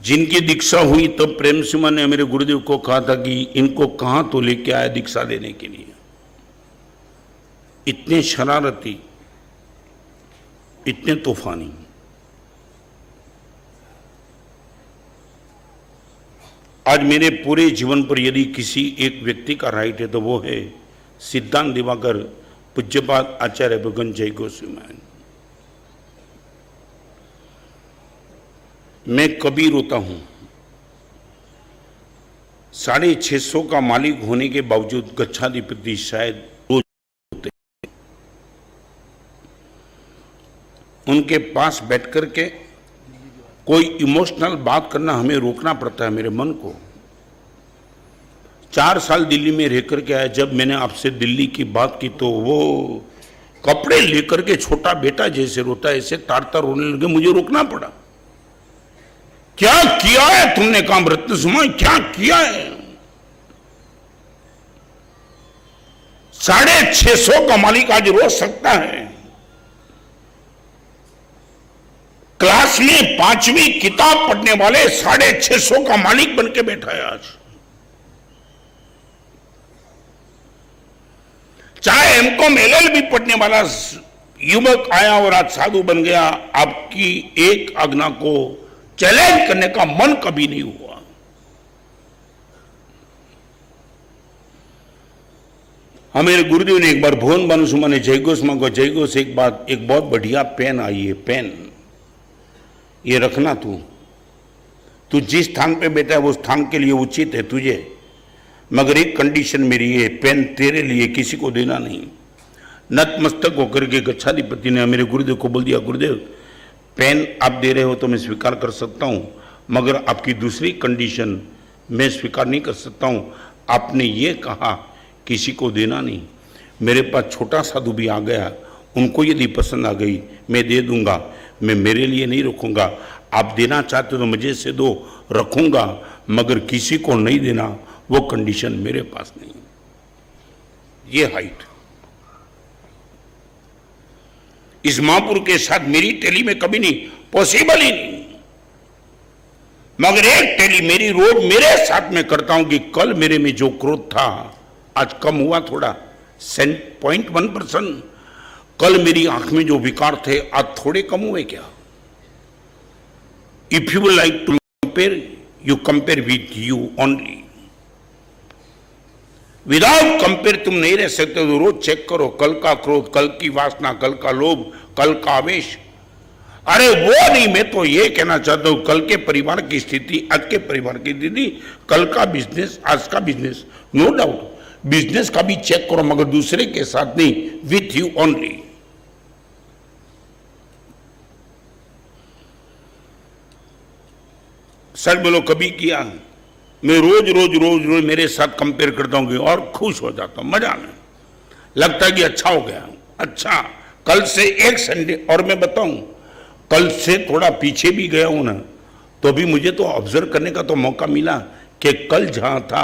जिनकी दीक्षा हुई तब तो प्रेम सिंह ने मेरे गुरुदेव को कहा था कि इनको कहां तो लेके आया दीक्षा देने के लिए। इतने शरारती, इतने तूफानी। आज मेरे पूरे जीवन पर यदि किसी एक व्यक्ति का राइट है तो वो है सिद्धांत दिवाकर पूज्यपाद आचार्य भगवान जय गोस्वामी। मैं कभी रोता हूं, 650 का मालिक होने के बावजूद गच्छाधिपति शायद रोज रोते। उनके पास बैठ करके कोई इमोशनल बात करना हमें रोकना पड़ता है मेरे मन को। 4 साल दिल्ली में रह करके आया, जब मैंने आपसे दिल्ली की बात की तो वो कपड़े लेकर के छोटा बेटा जैसे रोता है ऐसे तार रोने लगे, मुझे रोकना पड़ा। क्या किया है तुमने काम रत्न सुमा, क्या किया है? 650 का मालिक आज रो सकता है। क्लास में 5वीं किताब पढ़ने वाले 650 का मालिक बन के बैठा है आज। एमकॉम एलएलबी पढ़ने वाला युवक आया और आज साधु बन गया। आपकी एक आज्ञा को चैलेंज करने का मन कभी नहीं हुआ। हमारे गुरुदेव ने एक बार भुवन बानुसुमा ने जयघोष मांगो, जयघोष एक बात, एक बहुत बढ़िया पेन आई है, पेन ये रखना, तू जिस स्थान पे बैठा है वो स्थान के लिए उचित है तुझे, मगर एक कंडीशन मेरी है, पेन तेरे लिए, किसी को देना नहीं। नतमस्तक होकर के गच्छाधिपति ने मेरे गुरुदेव को बोल दिया, गुरुदेव पेन आप दे रहे हो तो मैं स्वीकार कर सकता हूं, मगर आपकी दूसरी कंडीशन मैं स्वीकार नहीं कर सकता हूं। आपने ये कहा किसी को देना नहीं। मेरे पास छोटा साधु भी आ गया, उनको यदि पसंद आ गई मैं दे दूंगा, मैं मेरे लिए नहीं रखूंगा। आप देना चाहते तो मुझे से दो, रखूंगा, मगर किसी को नहीं देना, वो कंडीशन मेरे पास नहीं। ये हाइट इस महापुर के साथ मेरी टेली में कभी नहीं, पॉसिबल ही नहीं। मगर एक टेली मेरी रोज मेरे साथ में करता हूं कि कल मेरे में जो क्रोध था आज कम हुआ थोड़ा, 0.1%। कल मेरी आंख में जो विकार थे आज थोड़े कम हुए क्या? If you like to compare, you compare with you only. Without compare तुम नहीं रह सकते। तो रोज चेक करो, कल का क्रोध, कल की वासना, कल का लोभ, कल का आवेश। अरे वो नहीं, मैं तो ये कहना चाहता हूं कल के परिवार की स्थिति, आज के परिवार की स्थिति, कल का बिजनेस, आज का बिजनेस, नो डाउट बिजनेस का भी चेक करो, मगर दूसरे के साथ नहीं, विथ यू ओनली। सच बोलो कभी किया? मैं रोज रोज रोज रोज मेरे साथ कंपेयर करता हूं और खुश हो जाता हूं, मजा में लगता है कि अच्छा हो गया। अच्छा, कल से एक संडे, और मैं बताऊं कल से थोड़ा पीछे भी गया हूं ना, तो भी मुझे तो ऑब्जर्व करने का तो मौका मिला कि कल जहां था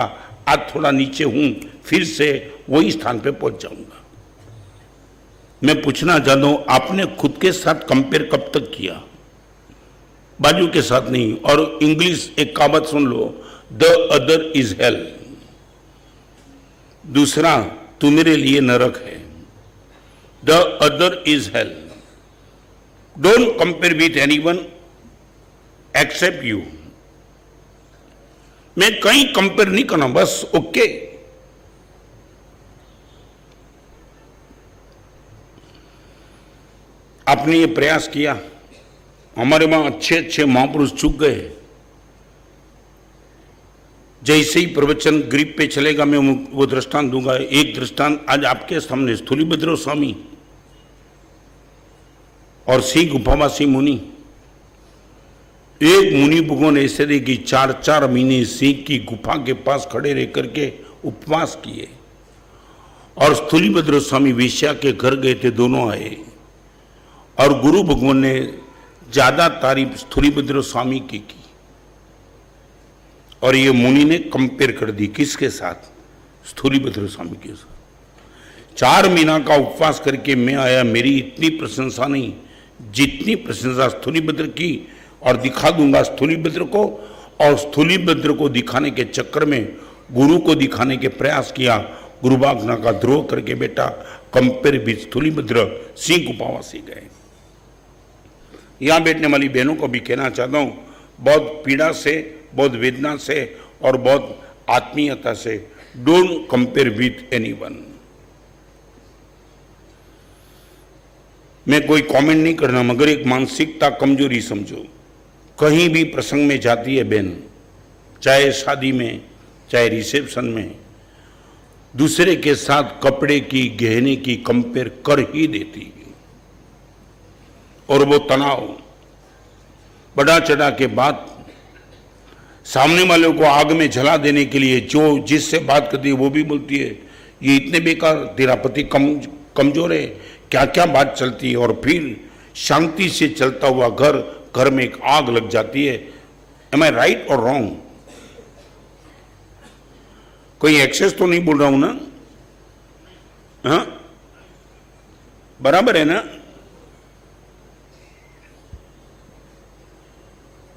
आज थोड़ा नीचे हूं, फिर से वही स्थान पे पहुंच जाऊंगा। मैं पूछना चाहता हूं, आपने खुद के साथ कंपेयर कब तक किया? बाजू के साथ नहीं। और इंग्लिश एक कहावत सुन लो, द अदर इज हेल, दूसरा तू मेरे लिए नरक है। The other is hell. Don't compare with anyone except you. मैं कहीं कंपेयर नहीं करना, बस ओके। आपने ये प्रयास किया, हमारे वहां अच्छे अच्छे महापुरुष चुक गए। जैसे ही प्रवचन ग्रिप पे चलेगा मैं वो दृष्टांत दूंगा। एक दृष्टांत आज आपके सामने, स्थूलीभद्र स्वामी और सिंह गुफावासी मुनि। एक मुनि भगवान ऐसे थे कि 4-4 महीने सिंह की गुफा के पास खड़े रह करके उपवास किए, और स्थूलीभद्र स्वामी वेश्या के घर गए थे, दोनों आए, और गुरु भगवान ने ज्यादा तारीफ स्थूलीभद्र स्वामी की, और ये मुनि ने कंपेयर कर दी किसके साथ? स्थूलीभद्र स्वामी के साथ। 4 महीना का उपवास करके मैं आया, मेरी इतनी प्रशंसा नहीं जितनी प्रशंसा स्थूलीभद्र की, और दिखा दूंगा स्थूलीभद्र को। और स्थूलीभद्र को दिखाने के चक्कर में गुरु को दिखाने के प्रयास किया, गुरुवाज्ञा का द्रोह करके बेटा कंपेयर भी स्थूलीभद्र सिंह गुफावासी गए। यहां बैठने वाली बहनों को भी कहना चाहता हूं, बहुत पीड़ा से, बहुत वेदना से और बहुत आत्मीयता से, डोंट कंपेयर विथ एनीवन। मैं कोई कमेंट नहीं करना, मगर एक मानसिकता कमजोरी समझो। कहीं भी प्रसंग में जाती है बहन, चाहे शादी में चाहे रिसेप्शन में, दूसरे के साथ कपड़े की, गहने की कंपेयर कर ही देती है। और वो तनाव बढ़ा चढ़ा के बात, सामने वाले को आग में जला देने के लिए जो जिससे बात करती है वो भी बोलती है ये इतने बेकार, तेरा पति कमजोर है, क्या क्या बात चलती है। और फिर शांति से चलता हुआ घर में एक आग लग जाती है। एम आई राइट और रॉन्ग? कोई एक्सेस तो नहीं बोल रहा हूं ना? हाँ, बराबर है ना?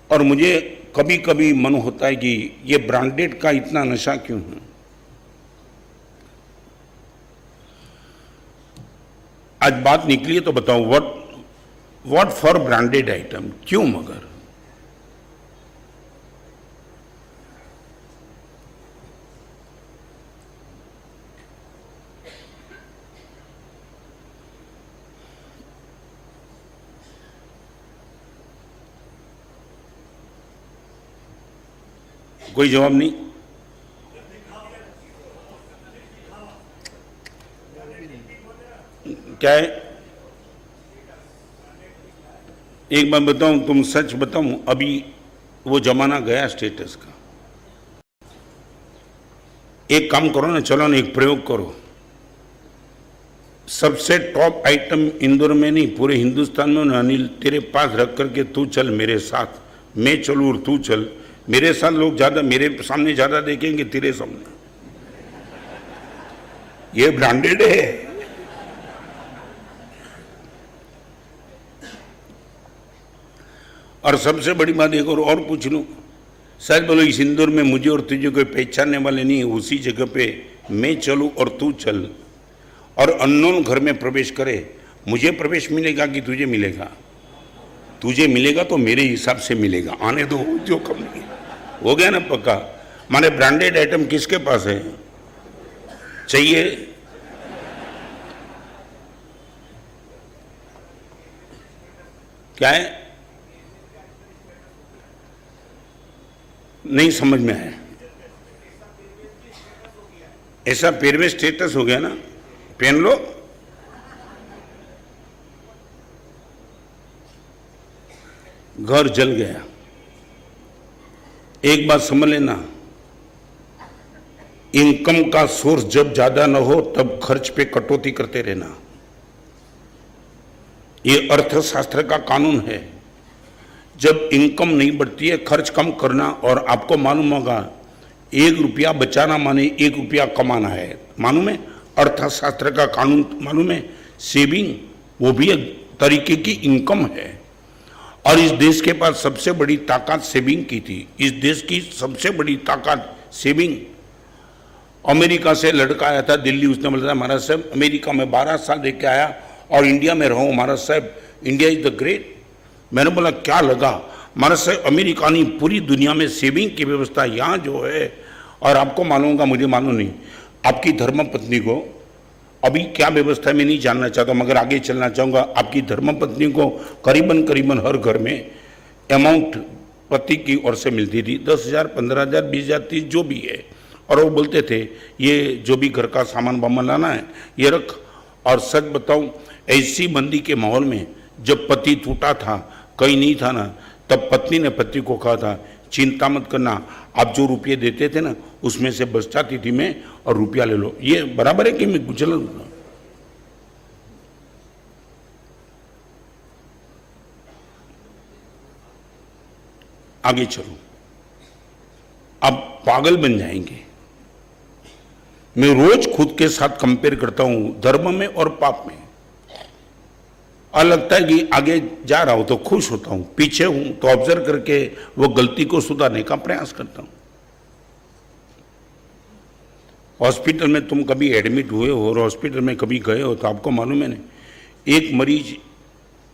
और मुझे कभी कभी मन होता है कि ये ब्रांडेड का इतना नशा क्यों है? आज बात निकली है तो बताओ, व्हाट फॉर ब्रांडेड आइटम, क्यों मगर? कोई जवाब नहीं। क्या है? एक बात बताऊं, तुम सच बताऊं, अभी वो जमाना गया स्टेटस का। एक काम करो ना, चलो ना, एक प्रयोग करो। सबसे टॉप आइटम इंदौर में नहीं, पूरे हिंदुस्तान में ना, अनिल तेरे पास रख करके तू चल मेरे साथ, मैं चलूं और तू चल मेरे साथ। लोग ज्यादा मेरे सामने ज्यादा देखेंगे तेरे सामने। ये ब्रांडेड है। और सबसे बड़ी बात एक और पूछ लूं, शायद बोलो इस इंदौर में मुझे और तुझे कोई पहचानने वाले नहीं, उसी जगह पे मैं चलूं और तू चल, और अननोन घर में प्रवेश करे, मुझे प्रवेश मिलेगा कि तुझे मिलेगा? तुझे मिलेगा तो मेरे हिसाब से मिलेगा, आने दो, जो कम नहीं। हो गया ना पक्का? माने ब्रांडेड आइटम किसके पास है? चाहिए? क्या है? नहीं समझ में आया। ऐसा पेरवे स्टेटस हो गया ना, पहन लो। घर जल गया। एक बात समझ लेना, इनकम का सोर्स जब ज्यादा न हो तब खर्च पे कटौती करते रहना। ये अर्थशास्त्र का कानून है। जब इनकम नहीं बढ़ती है, खर्च कम करना। और आपको मालूम होगा, 1 रुपया बचाना माने 1 रुपया कमाना है। मालूम है? अर्थशास्त्र का कानून मालूम है? सेविंग वो भी एक तरीके की इनकम है। और इस देश के पास सबसे बड़ी ताकत सेविंग की थी। इस देश की सबसे बड़ी ताकत सेविंग। अमेरिका से लड़का आया था दिल्ली, उसने बोला महाराज साहब अमेरिका में 12 साल रह के आया और इंडिया में रहूं, महाराज साहब इंडिया इज द ग्रेट। मैंने बोला क्या लगा? महाराज साहब अमेरिका नहीं, पूरी दुनिया में सेविंग की व्यवस्था यहाँ जो है। और आपको मालूम होगा, मुझे मालूम नहीं, आपकी धर्मपत्नी को अभी क्या व्यवस्था है मैं नहीं जानना चाहता, मगर आगे चलना चाहूँगा। आपकी धर्मपत्नी को करीबन करीबन हर घर में अमाउंट पति की ओर से मिलती थी, 10,000, 15,000, 20,000, 30, जो भी है। और वो बोलते थे ये जो भी घर का सामान वामान लाना है ये रख। और सच बताऊं, ऐसी मंदी के माहौल में जब पति टूटा था, कहीं नहीं था ना, तब पत्नी ने पति को कहा था चिंता मत करना, आप जो रुपये देते थे ना उसमें से बच जाती थी मैं, और रुपया ले लो। ये बराबर है कि मैं गुजर? आगे चलो, अब पागल बन जाएंगे। मैं रोज खुद के साथ कंपेयर करता हूं, धर्म में और पाप में। और लगता है कि आगे जा रहा हूं तो खुश होता हूं, पीछे हूं तो ऑब्जर्व करके वो गलती को सुधारने का प्रयास करता हूं। हॉस्पिटल में तुम कभी एडमिट हुए हो और हॉस्पिटल में कभी गए हो तो आपको मालूम है ना, एक मरीज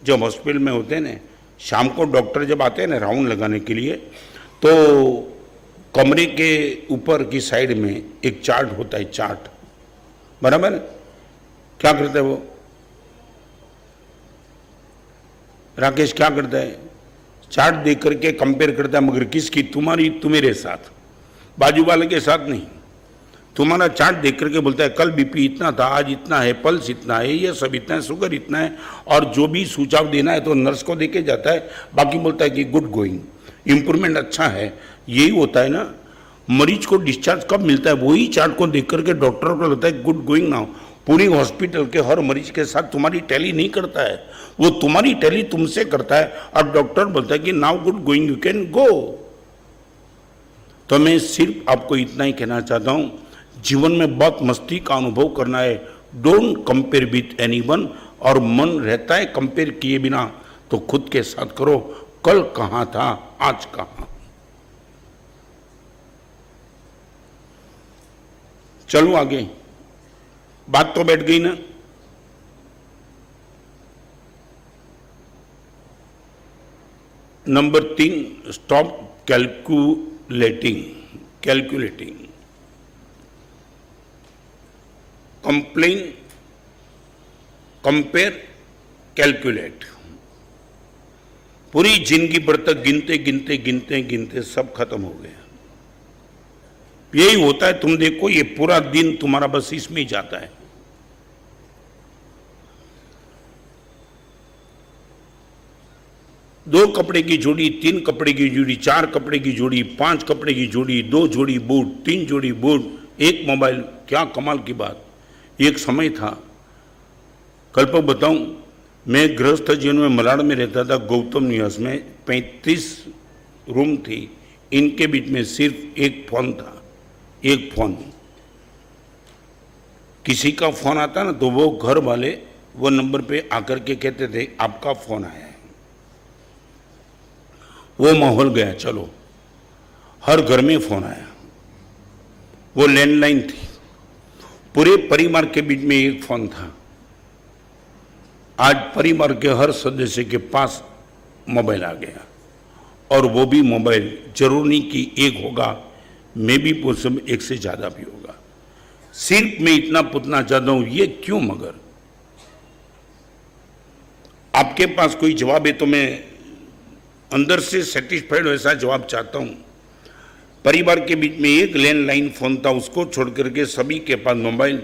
जब हॉस्पिटल में होते हैं ना, शाम को डॉक्टर जब आते हैं ना राउंड लगाने के लिए, तो कमरे के ऊपर की साइड में एक चार्ट होता है, चार्ट, बराबर? क्या करता है वो राकेश? क्या करता है? चार्ट देख करके कंपेयर करता है, मगर किसकी? तुम्हारी, तुम्हारे साथ, बाजू वाले के साथ नहीं। तुम्हारा चार्ट देख करके बोलता है कल बीपी इतना था, आज इतना है, पल्स इतना है, ये सब इतना है, शुगर इतना है, और जो भी सुझाव देना है तो नर्स को देके जाता है, बाकी बोलता है कि गुड गोइंग, इंप्रूवमेंट अच्छा है। यही होता है ना, मरीज को डिस्चार्ज कब मिलता है वही चार्ट को देख करके डॉक्टर को लगता है गुड गोइंग नाउ। पूरी हॉस्पिटल के हर मरीज के साथ तुम्हारी टैली नहीं करता है, वो तुम्हारी टैली तुमसे करता है, और डॉक्टर बोलता है कि now good going, you can go. तो मैं सिर्फ आपको इतना ही कहना चाहता हूं, जीवन में बहुत मस्ती का अनुभव करना है, डोंट कंपेयर विथ एनीवन। और मन रहता है कंपेयर किए बिना तो खुद के साथ करो, कल कहां था आज कहां। चलो आगे, बात तो बैठ गई ना। Number 3, stop calculating, complain, compare, calculate. पूरी जिंदगी भर तक गिनते सब खत्म हो गया। यही होता है, तुम देखो ये पूरा दिन तुम्हारा बस इसमें ही जाता है। दो कपड़े की जोड़ी, 3 कपड़े की जोड़ी, 4 कपड़े की जोड़ी, 5 कपड़े की जोड़ी, 2 जोड़ी बूट, 3 जोड़ी बूट, 1 मोबाइल। क्या कमाल की बात। एक समय था, कल्पक बताऊं, मैं गृहस्थ जीवन में मलाड में रहता था, गौतम निवास में 35 रूम थी, इनके बीच में सिर्फ एक फोन था। एक फोन, किसी का फोन आता ना तो वो घर वाले वो नंबर पे आकर के कहते थे आपका फोन आया है। वो माहौल गया। चलो, हर घर में फोन आया। वो लैंडलाइन थी, पूरे परिवार के बीच में एक फोन था। आज परिवार के हर सदस्य के पास मोबाइल आ गया, और वो भी मोबाइल जरूर नहीं कि एक होगा, मैं भी पूछूं एक से ज्यादा भी होगा। सिर्फ मैं इतना पूछना चाहता हूं, ये क्यों? मगर आपके पास कोई जवाब है तो मैं अंदर से सेटिस्फाइड ऐसा जवाब चाहता हूं। परिवार के बीच में एक लैंडलाइन फोन था, उसको छोड़ करके सभी के पास मोबाइल।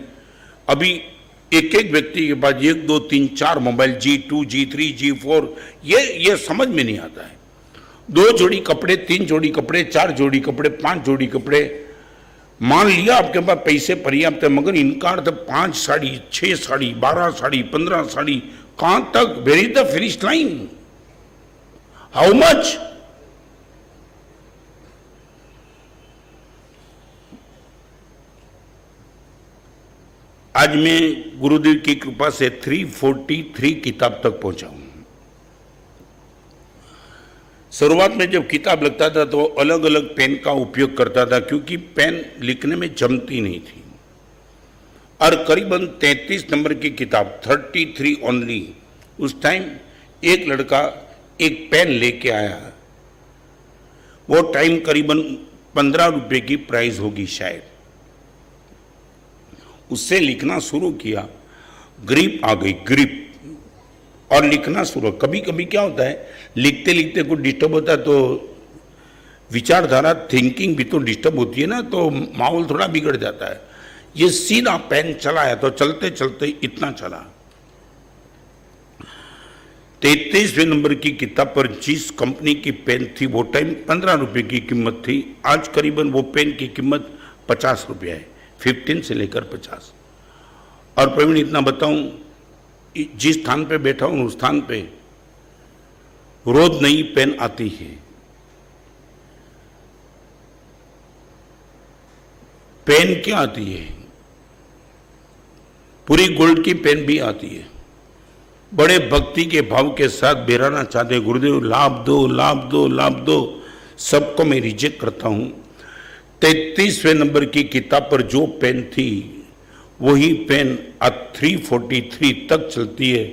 अभी एक एक व्यक्ति के पास 1, 2, 3, 4 मोबाइल, G2, G3, G4। ये समझ में नहीं आता है। 2 जोड़ी कपड़े, 3 जोड़ी कपड़े, 4 जोड़ी कपड़े, 5 जोड़ी कपड़े। मान लिया आपके पास पैसे पर्याप्त है, मगर इनका अर्थ 5 साड़ी, 6 साड़ी, 12 साड़ी, 15 साड़ी, कहां तक? Where is the finish line? How much? आज मैं गुरुदेव की कृपा से 343 किताब तक पहुंचा हूं। शुरुआत में जब किताब लगता था तो अलग अलग पेन का उपयोग करता था, क्योंकि पेन लिखने में जमती नहीं थी। और करीबन 33 नंबर की किताब, 33 ओनली। उस टाइम एक लड़का एक पेन लेके आया, वो टाइम करीबन 15 रुपए की प्राइस होगी शायद। उससे लिखना शुरू किया, ग्रिप आ गई, ग्रिप, और लिखना शुरू। कभी कभी क्या होता है, लिखते लिखते कुछ डिस्टर्ब होता है तो विचारधारा, थिंकिंग भी तो डिस्टर्ब होती है ना, तो माहौल थोड़ा बिगड़ जाता है। ये सीधा पेन चलाया तो चलते चलते इतना चला। 33वें नंबर की किताब पर जिस कंपनी की पेन थी, वो टाइम 15 रुपए की कीमत थी। आज करीबन वो पेन की कीमत 50 रुपया है, 15 से लेकर 50। और प्रवीण इतना बताऊं, जिस स्थान पे बैठा हूं उस स्थान पे रोज नई पेन आती है। पेन क्या आती है? पूरी गोल्ड की पेन भी आती है। बड़े भक्ति के भाव के साथ बेराना चाहते, गुरुदेव लाभ दो, लाभ दो, लाभ दो। सबको मैं रिजेक्ट करता हूं। 33वें नंबर की किताब पर जो पेन थी, वही पेन आज 343 तक चलती है।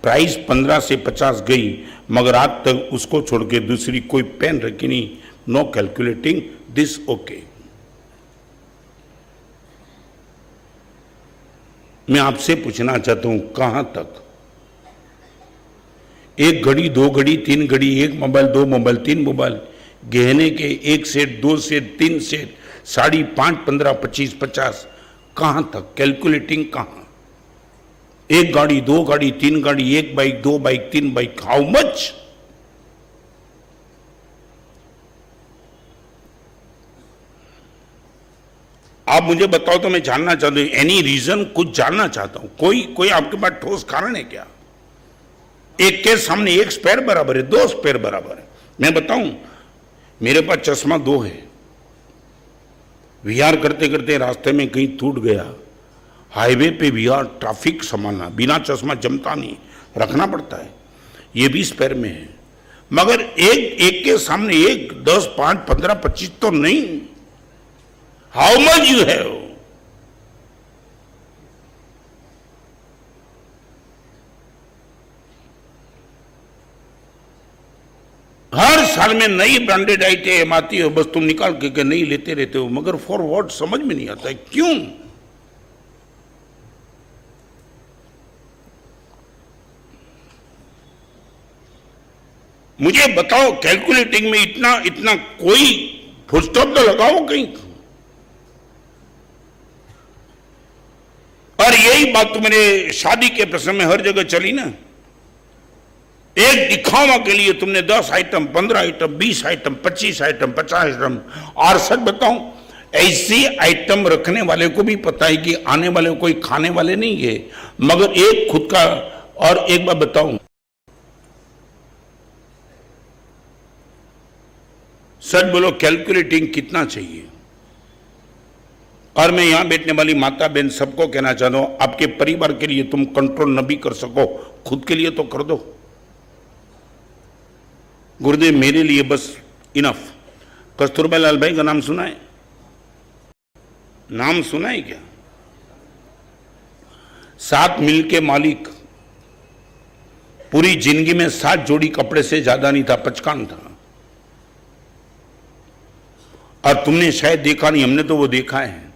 प्राइस 15 से 50 गई, मगर आज तक उसको छोड़ के दूसरी कोई पेन रखी नहीं। No calculating this, okay. मैं आपसे पूछना चाहता हूं, कहां तक? 1 घड़ी, 2 घड़ी, 3 घड़ी, 1 मोबाइल, 2 मोबाइल, 3 मोबाइल, गहने के 1 सेट, 2 सेट, 3 सेट, साड़ी 5, 15, 25, 50, कहां तक? कैलकुलेटिंग कहां? 1 गाड़ी, 2 गाड़ी, 3 गाड़ी, 1 bike, 2 bike, 3 bike, how much? आप मुझे बताओ तो मैं जानना चाहता हूं। Any reason? कुछ जानना चाहता हूं। कोई आपके पास ठोस कारण है क्या? एक के सामने 1 स्पेयर बराबर है, 2 स्पेयर बराबर है। मैं बताऊं, मेरे पास चश्मा 2 है। विहार करते करते रास्ते में कहीं टूट गया, हाईवे पे विहार, ट्रैफिक संभालना, बिना चश्मा जमता नहीं, रखना पड़ता है। ये भी स्पेयर में है, मगर एक के सामने 1, 10, 5, 15, 25 तो नहीं। How much you have? हर साल में नई ब्रांडेड आइटम आती है, बस तुम निकाल के नहीं लेते रहते हो, मगर फॉर व्हाट समझ में नहीं आता है, क्यों? मुझे बताओ, कैलकुलेटिंग में इतना इतना कोई फुल स्टॉप तो लगाओ कहीं। और यही बात तो मेरे शादी के प्रसंग में हर जगह चली ना। एक दिखावा के लिए तुमने 10 item, 15 item, 20 item, 25 item, 50 item. और सच बताऊं, ऐसी आइटम रखने वाले को भी पता है कि आने वाले कोई खाने वाले नहीं है, मगर एक खुद का। और एक बात बताऊं, सच बोलो, कैलकुलेटिंग कितना चाहिए? और मैं यहां बैठने वाली माता बहन सबको कहना चाहता हूं, आपके परिवार के लिए तुम कंट्रोल न भी कर सको, खुद के लिए तो कर दो। गुरुदेव मेरे लिए बस इनफ। कस्तूरबा लाल भाई का नाम सुना है? नाम सुना है क्या? 7 मिल के मालिक, पूरी जिंदगी में 7 जोड़ी कपड़े से ज्यादा नहीं था, 55 था। और तुमने शायद देखा नहीं, हमने तो वो देखा है।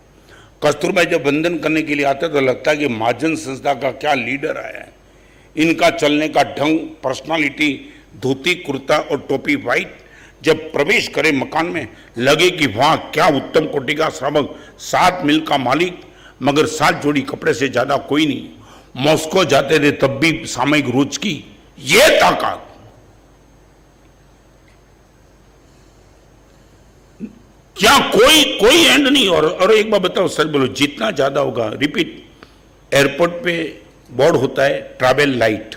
कस्तूरबा जब वंदन करने के लिए आते तो लगता है कि महाजन संस्था का क्या लीडर आया है। इनका चलने का ढंग, पर्सनालिटी, धोती कुर्ता और टोपी व्हाइट, जब प्रवेश करे मकान में लगे कि वहां क्या उत्तम कोटि का श्रावक, 7 मिल का मालिक, मगर 7 जोड़ी कपड़े से ज्यादा कोई नहीं। मॉस्को जाते थे तब भी सामयिक रोज की ये ताकत। क्या कोई एंड नहीं। और एक बार बताओ, सच बोलो, जितना ज्यादा होगा, रिपीट, एयरपोर्ट पे बोर्ड होता है ट्रैवल लाइट,